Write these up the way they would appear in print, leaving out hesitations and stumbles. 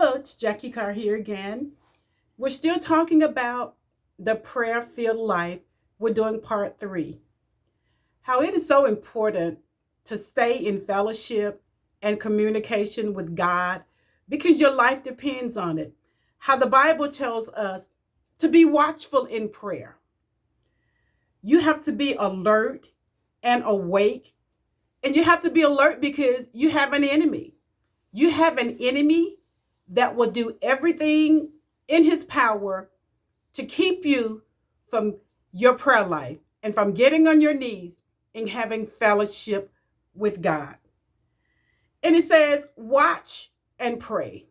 Hello, it's Jackie Carr here again. We're still talking about the prayer filled life. We're doing part 3. How it is so important to stay in fellowship and communication with God because your life depends on it. How the Bible tells us to be watchful in prayer. You have to be alert and awake, and you have to be alert because you have an enemy. You have an enemy that will do everything in his power to keep you from your prayer life and from getting on your knees and having fellowship with God. And it says, watch and pray,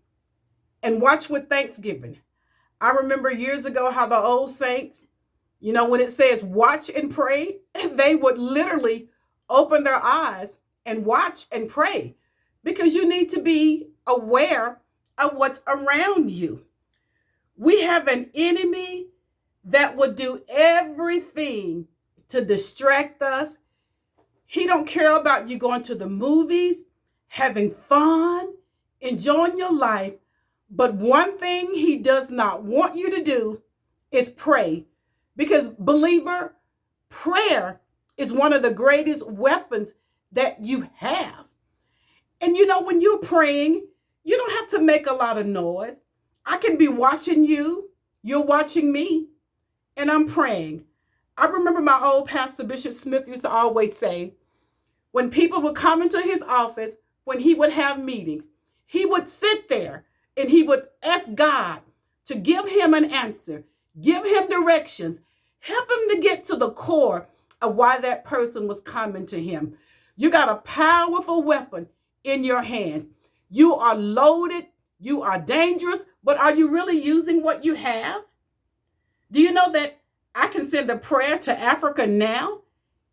and watch with thanksgiving. I remember years ago how the old saints, when it says watch and pray, they would literally open their eyes and watch and pray because you need to be aware of what's around you. We have an enemy that will do everything to distract us. He don't care about you going to the movies, having fun, enjoying your life. But one thing he does not want you to do is pray. Because, believer, prayer is one of the greatest weapons that you have. And when you're praying, you don't have to make a lot of noise. I can be watching you. You're watching me. And I'm praying. I remember my old pastor, Bishop Smith, used to always say, when people would come into his office, when he would have meetings, he would sit there and he would ask God to give him an answer, give him directions, help him to get to the core of why that person was coming to him. You got a powerful weapon in your hands. You are loaded. You are dangerous. But are you really using what you have? Do you know that I can send a prayer to Africa now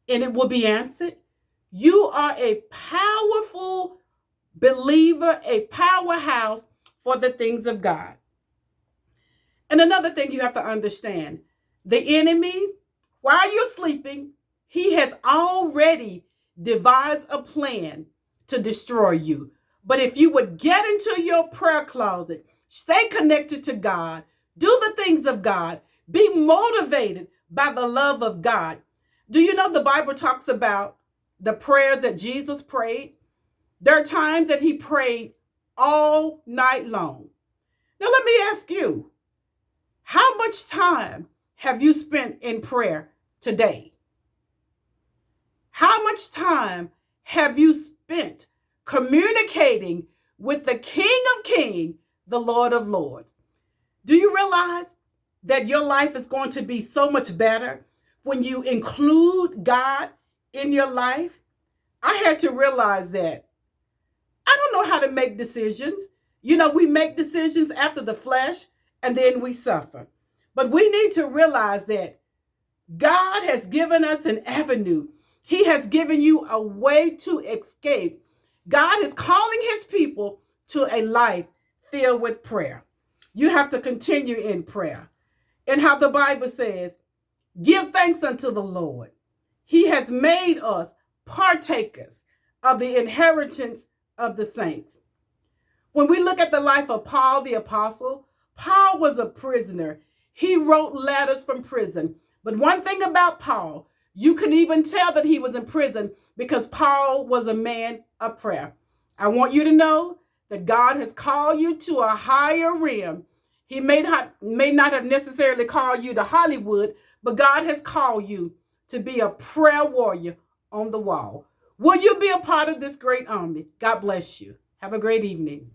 and it will be answered? You are a powerful believer, a powerhouse for the things of God. And another thing you have to understand, the enemy, while you're sleeping, he has already devised a plan to destroy you. But if you would get into your prayer closet, stay connected to God, do the things of God, be motivated by the love of God. Do you know the Bible talks about the prayers that Jesus prayed? There are times that he prayed all night long. Now let me ask you, how much time have you spent in prayer today? How much time have you spent communicating with the King of Kings, the Lord of Lords? Do you realize that your life is going to be so much better when you include God in your life? I had to realize that I don't know how to make decisions. We make decisions after the flesh and then we suffer. But we need to realize that God has given us an avenue. He has given you a way to escape. God is calling his people to a life filled with prayer. You have to continue in prayer. And how the Bible says, give thanks unto the Lord. He has made us partakers of the inheritance of the saints. When we look at the life of Paul the apostle, Paul was a prisoner. He wrote letters from prison. But one thing about Paul, you can even tell that he was in prison because Paul was a man of prayer. I want you to know that God has called you to a higher realm. He may not have necessarily called you to Hollywood, but God has called you to be a prayer warrior on the wall. Will you be a part of this great army? God bless you. Have a great evening.